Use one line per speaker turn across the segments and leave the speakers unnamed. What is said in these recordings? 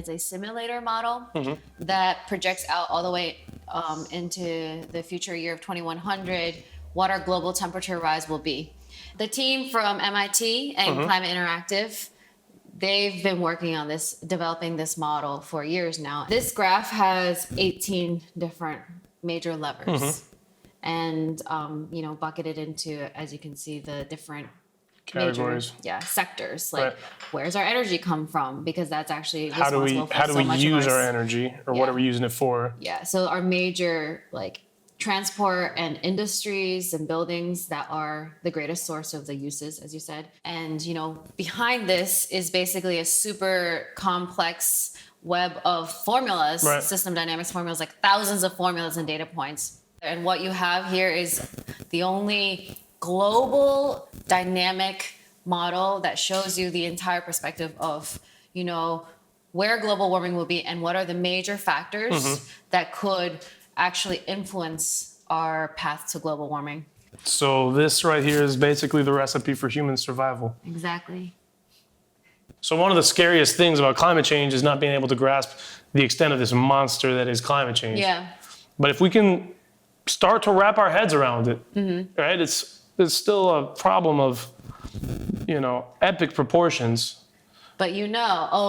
a simulator model that projects out all the way into the future year of 2100 what our global temperature rise will be. The team from MIT and Climate Interactive, they've been working on this, developing this model for years now. This graph has 18 different major levers and, bucketed into, as you can see, the different
categories.
Sectors. Like, where's our energy come from? Because that's actually
how do we use our energy, or what are we using it for?
Yeah. So our major transport and industries and buildings that are the greatest source of the uses, as you said. And behind this is basically a super complex web of formulas, system dynamics formulas, like thousands of formulas and data points. And what you have here is the only global dynamic model that shows you the entire perspective of, where global warming will be and what are the major factors that could actually influence our path to global warming.
So this right here is basically the recipe for human survival.
Exactly.
So one of the scariest things about climate change is not being able to grasp the extent of this monster that is climate change.
Yeah.
But if we can start to wrap our heads around it, right? It's still a problem of, epic proportions.
But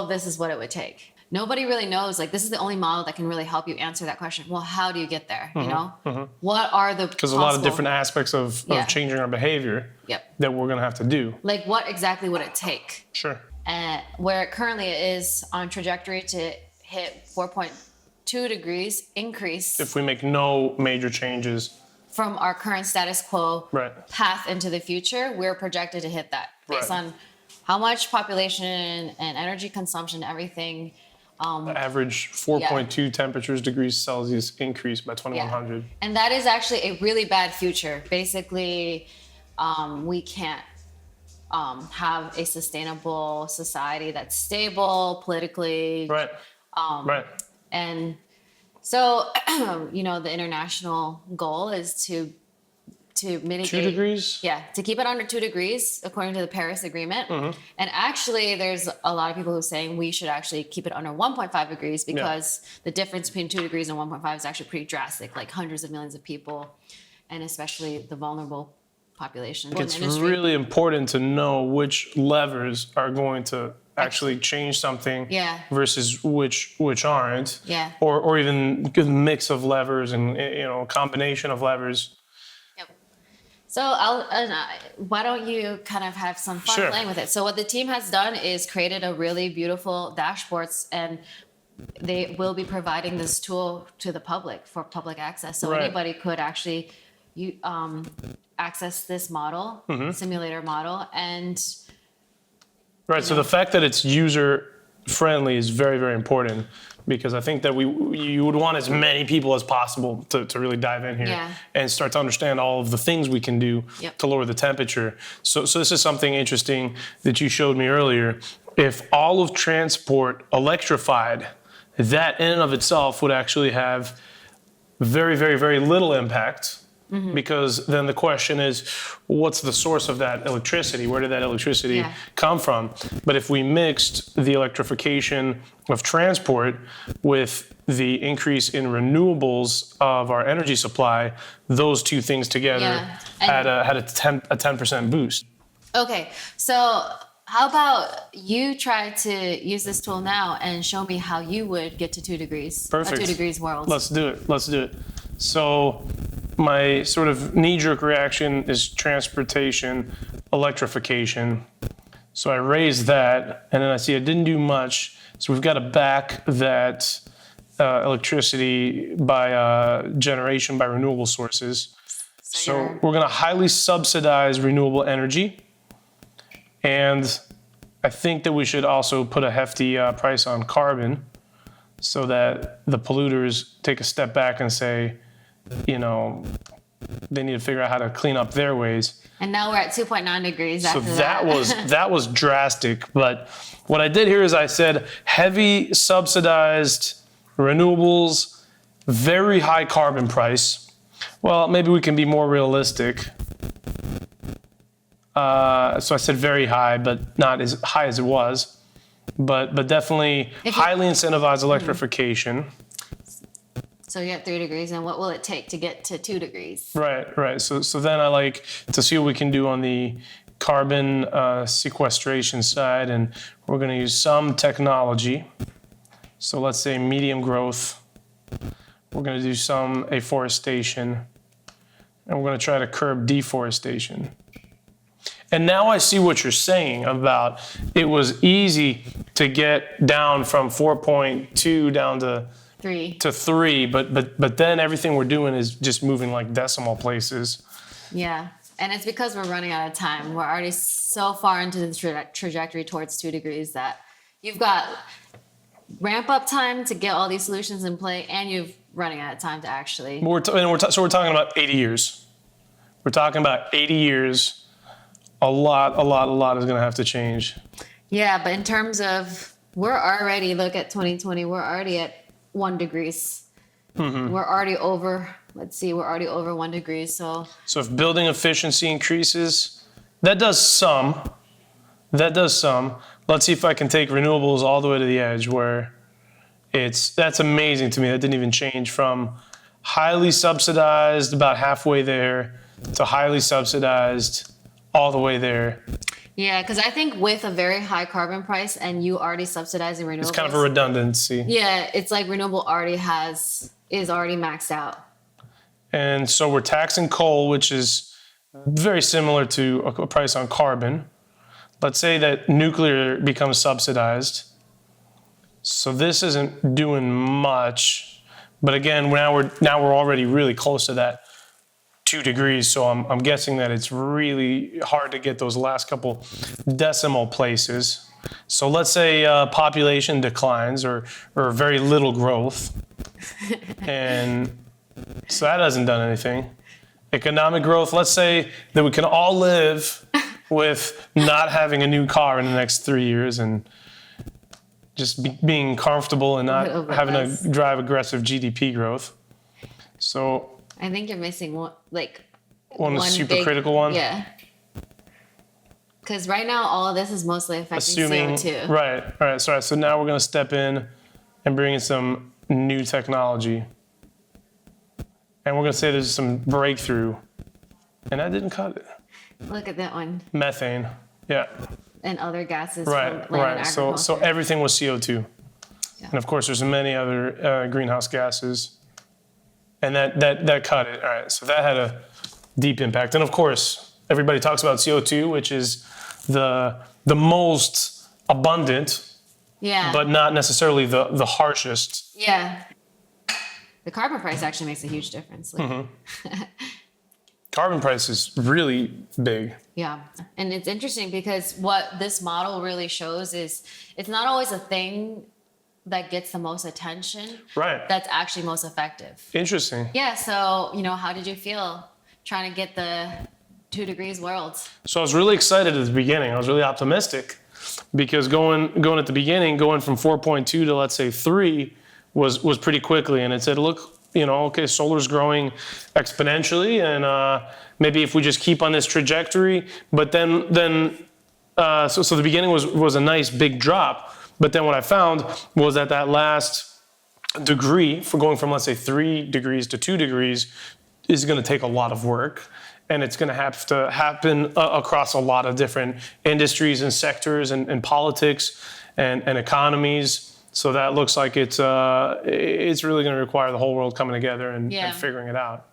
this is what it would take. Nobody really knows, this is the only model that can really help you answer that question. Well, how do you get there, What are the
Because a lot of different aspects of changing our behavior that we're going to have to do.
What exactly would it take?
Sure.
Where it currently is on trajectory to hit 4.2 degrees increase.
If we make no major changes
from our current status quo path into the future, we're projected to hit that based on how much population and energy consumption, everything.
The average 4.2 temperatures degrees Celsius increase by 2100.
And that is actually a really bad future. Basically, we can't have a sustainable society that's stable politically. And so, the international goal is to mitigate
2 degrees?
Yeah, to keep it under 2 degrees, according to the Paris Agreement. And actually, there's a lot of people who are saying we should actually keep it under 1.5 degrees because the difference between 2 degrees and 1.5 is actually pretty drastic, like hundreds of millions of people, and especially the vulnerable population.
It's really important to know which levers are going to actually change something versus which aren't. Or even a mix of levers and a combination of levers.
So why don't you kind of have some fun playing with it? So what the team has done is created a really beautiful dashboards, and they will be providing this tool to the public for public access. So anybody could actually access this model, simulator model, and
so the fact that it's user friendly is very, very important, because I think that you would want as many people as possible to really dive in here and start to understand all of the things we can do to lower the temperature. So this is something interesting that you showed me earlier. If all of transport electrified, that in and of itself would actually have very, very, very little impact. Because then the question is, what's the source of that electricity? Where did that electricity come from? But if we mixed the electrification of transport with the increase in renewables of our energy supply, those two things together had a 10% boost.
Okay, so how about you try to use this tool now and show me how you would get to 2 degrees?
Perfect.
A 2 degrees world.
Let's do it. So my sort of knee-jerk reaction is transportation, electrification. So I raised that, and then I see I didn't do much. So we've got to back that electricity by generation by renewable sources. So we're going to highly subsidize renewable energy. And I think that we should also put a hefty price on carbon, so that the polluters take a step back and say, they need to figure out how to clean up their ways.
And now we're at 2.9 degrees after
that was drastic. But what I did here is I said heavy subsidized renewables, very high carbon price. Well, maybe we can be more realistic. So I said very high, but not as high as it was. but definitely highly incentivized electrification.
So you have 3 degrees, and what will it take to get to 2 degrees?
Right. So then I like to see what we can do on the carbon sequestration side, and we're going to use some technology. So let's say medium growth. We're going to do some afforestation, and we're going to try to curb deforestation. And now I see what you're saying about it was easy to get down from 4.2 down to 3, but then everything we're doing is just moving like decimal places.
Yeah, and it's because we're running out of time. We're already so far into the trajectory towards 2 degrees that you've got ramp up time to get all these solutions in play, and you're running out of time to actually.
So we're talking about 80 years. We're talking about 80 years. A lot is going to have to change.
Yeah, but in terms of, we're already, look at 2020, we're already at 1 degrees. We're already over, we're already over 1 degree. So
if building efficiency increases, that does some. Let's see if I can take renewables all the way to the edge where that's amazing to me. That didn't even change from highly subsidized, about halfway there, to highly subsidized all the way there.
Yeah, because I think with a very high carbon price and you already subsidizing renewables,
it's kind of a redundancy.
Yeah, it's like renewable is already maxed out.
And so we're taxing coal, which is very similar to a price on carbon. Let's say that nuclear becomes subsidized. So this isn't doing much, but again, now we're already really close to that 2 degrees. So I'm guessing that it's really hard to get those last couple decimal places. So let's say population declines or very little growth. And so that hasn't done anything. Economic growth, let's say that we can all live with not having a new car in the next 3 years and just being comfortable and not having to drive aggressive GDP growth. So
I think you're missing one
super critical one.
Yeah. Because right now, all of this is mostly affecting CO2.
Right. Sorry. So now we're going to step in and bring in some new technology. And we're going to say there's some breakthrough. And that didn't cut it.
Look at that one.
Methane. Yeah.
And other gases.
Right. So everything was CO2.
Yeah.
And of course, there's many other greenhouse gases. And that cut it. All right. So that had a deep impact. And of course, everybody talks about CO2, which is the most abundant, but not necessarily the harshest.
Yeah. The carbon price actually makes a huge difference.
Carbon price is really big.
Yeah. And it's interesting because what this model really shows is it's not always a thing that gets the most attention.
Right.
That's actually most effective.
Interesting.
Yeah. So, how did you feel trying to get the 2 degrees world?
So I was really excited at the beginning. I was really optimistic because going at the beginning, going from 4.2 to let's say 3 was pretty quickly. And it said, look, okay, solar's growing exponentially, and maybe if we just keep on this trajectory, but then so the beginning was a nice big drop, but then what I found was that last degree for going from let's say 3 degrees to 2 degrees is going to take a lot of work, and it's going to have to happen across a lot of different industries and sectors and politics and economies. So that looks like it's really going to require the whole world coming together and figuring it out.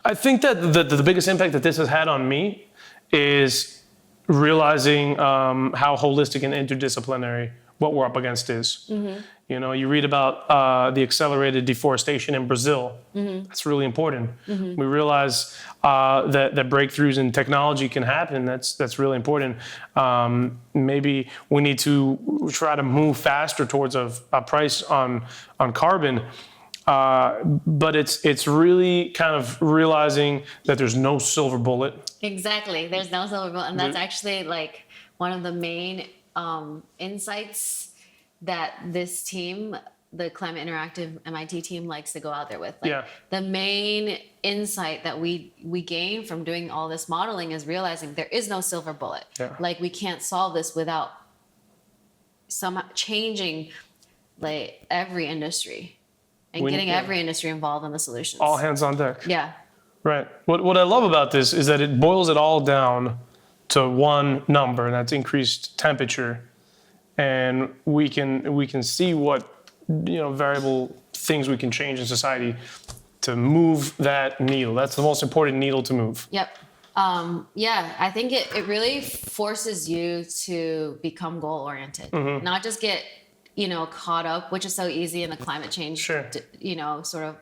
I think that the biggest impact that this has had on me is realizing how holistic and interdisciplinary what we're up against is. Mm-hmm. You read about the accelerated deforestation in Brazil. Mm-hmm. That's really important. Mm-hmm. We realize that breakthroughs in technology can happen. That's really important. Maybe we need to try to move faster towards a price on carbon. But it's really kind of realizing that there's no silver bullet.
Exactly. There's no silver bullet. And that's actually like one of the main insights that this team, the Climate Interactive MIT team, likes to go out there with. The main insight that we gain from doing all this modeling is realizing there is no silver bullet. Yeah. Like we can't solve this without changing like every industry and getting every industry involved in the solutions.
All hands on deck.
Yeah.
Right. What I love about this is that it boils it all down to one number, and that's increased temperature. And we can see what, variable things we can change in society to move that needle. That's the most important needle to move.
Yep. I think it really forces you to become goal oriented, not just get, caught up, which is so easy in the climate change, sort of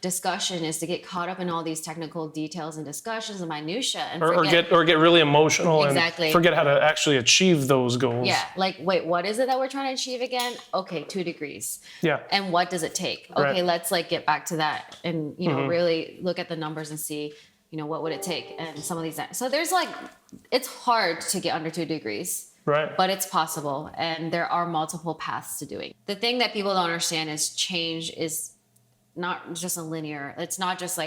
discussion, is to get caught up in all these technical details and discussions and minutia, and
or get really emotional and forget how to actually achieve those goals.
Yeah, like, wait, what is it that we're trying to achieve again? Okay, 2 degrees.
Yeah.
And what does it take? Okay, let's get back to that and really look at the numbers and see, what would it take, and some of these. So there's it's hard to get under 2 degrees.
Right.
But it's possible, and there are multiple paths to doing. The thing that people don't understand is change is not just a linear. It's not just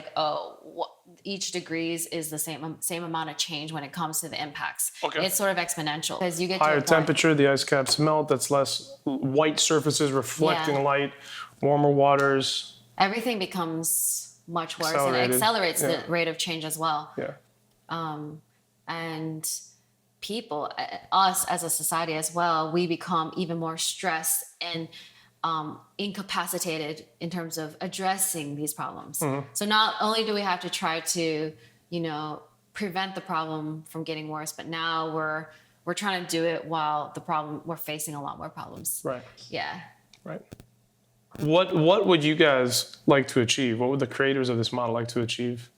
each degrees is the same amount of change when it comes to the impacts.
Okay.
It's sort of exponential because you get
higher
to a point,
temperature, the ice caps melt. That's less white surfaces reflecting light, warmer waters.
Everything becomes much worse, and it accelerates the rate of change as well.
Yeah.
And people, us as a society as well, we become even more stressed and incapacitated in terms of addressing these problems. So not only do we have to try to, prevent the problem from getting worse, but now we're trying to do it while we're facing a lot more problems.
Right.
Yeah.
Right. What would you guys like to achieve? What would the creators of this model like to achieve?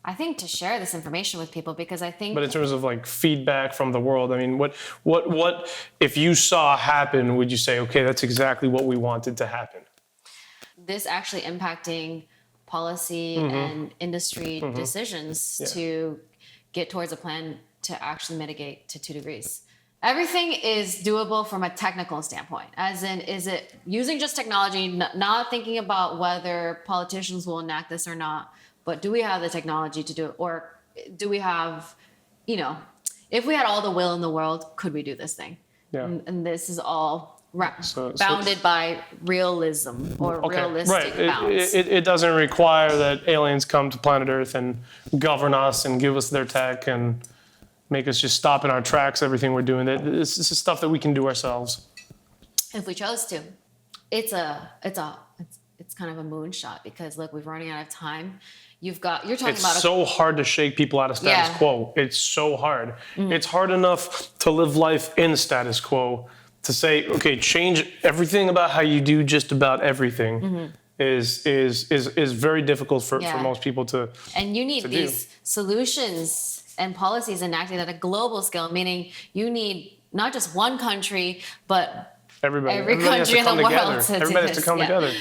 I think to share this information with people, because I think.
But in terms of feedback from the world, I mean, what if you saw happen, would you say, okay, that's exactly what we wanted to happen?
This actually impacting policy and industry decisions to get towards a plan to actually mitigate to 2 degrees. Everything is doable from a technical standpoint, as in, is it using just technology, not thinking about whether politicians will enact this or not, but do we have the technology to do it? Or do we have, if we had all the will in the world, could we do this thing?
Yeah.
And this is all bounded by realism or realistic bounds.
It doesn't require that aliens come to planet Earth and govern us and give us their tech and make us just stop in our tracks, everything we're doing. This is stuff that we can do ourselves.
If we chose to. It's kind of a moonshot, because look, we're running out of time. You're talking about.
It's so hard to shake people out of status quo. It's so hard. It's hard enough to live life in status quo. To say, okay, change everything about how you do just about everything is very difficult for most people to. And
you need these solutions and policies enacted at a global scale, meaning you need not just one country, but every country in the world.
Everybody has to come together.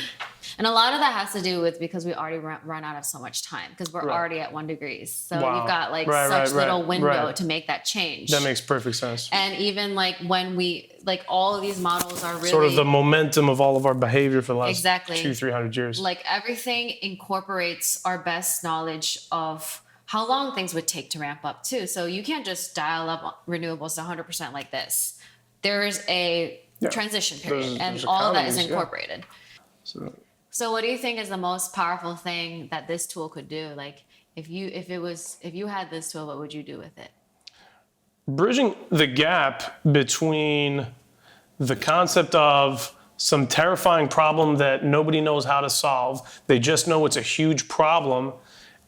And a lot of that has to do with because we already run out of so much time, because we're already at 1 degree. So you've got such little window to make that change.
That makes perfect sense.
And even when we all of these models are really
sort of the momentum of all of our behavior for the last 200-300 years.
Everything incorporates our best knowledge of how long things would take to ramp up too. So you can't just dial up renewables to 100% like this. There is a transition period, and all of that is incorporated. So what do you think is the most powerful thing that this tool could do? If you had this tool, what would you do with it?
Bridging the gap between the concept of some terrifying problem that nobody knows how to solve, they just know it's a huge problem,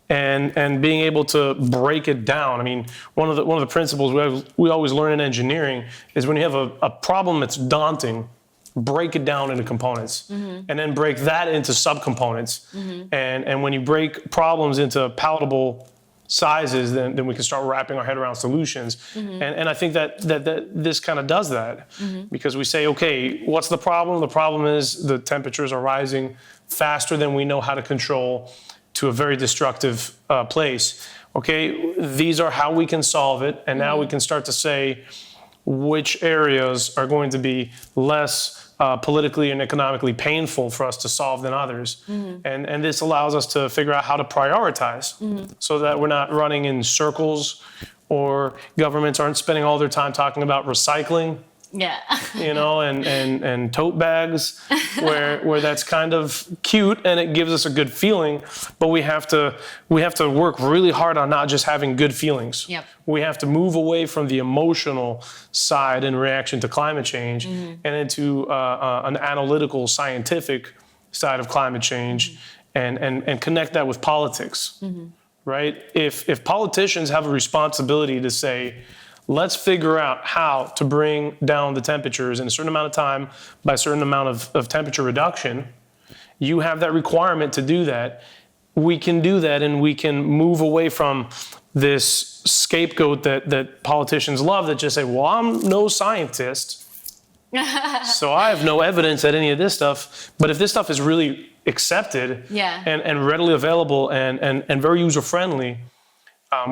and being able to break it down. I mean, one of the principles we always learn in engineering is when you have a problem that's daunting, break it down into components, and then break that into subcomponents. And when you break problems into palatable sizes, then we can start wrapping our head around solutions. And I think that this kind of does that, because we say, okay, what's the problem? The problem is the temperatures are rising faster than we know how to control to a very destructive place. Okay, these are how we can solve it. And now we can start to say which areas are going to be less politically and economically painful for us to solve than others. And this allows us to figure out how to prioritize so that we're not running in circles, or governments aren't spending all their time talking about recycling
Yeah.
and tote bags where that's kind of cute and it gives us a good feeling, but we have to work really hard on not just having good feelings.
Yep.
We have to move away from the emotional side in reaction to climate change and into an analytical, scientific side of climate change and connect that with politics. Right? If politicians have a responsibility to say, let's figure out how to bring down the temperatures in a certain amount of time by a certain amount of temperature reduction, you have that requirement to do that. We can do that, and we can move away from this scapegoat that politicians love that just say, well, I'm no scientist, so I have no evidence that any of this stuff. But if this stuff is really accepted and readily available and very user-friendly,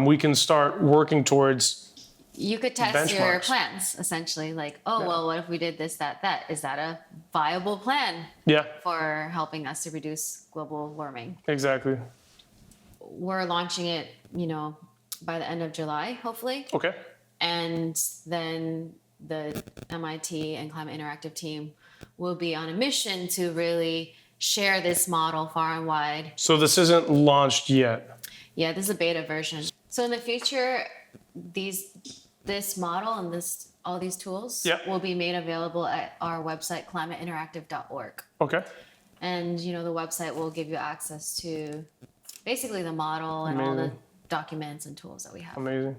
we can start working towards
you could test your plans, essentially. Like, well, what if we did this, that? Is that a viable plan for helping us to reduce global warming?
Exactly.
We're launching it, by the end of July, hopefully.
Okay.
And then the MIT and Climate Interactive team will be on a mission to really share this model far and wide.
So this isn't launched yet?
Yeah, this is a beta version. So in the future, this model and all these tools will be made available at our website, climateinteractive.org.
Okay.
And, the website will give you access to basically the model and all the documents and tools that we have.
Amazing.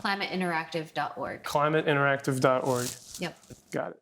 climateinteractive.org.
climateinteractive.org.
Yep.
Got it.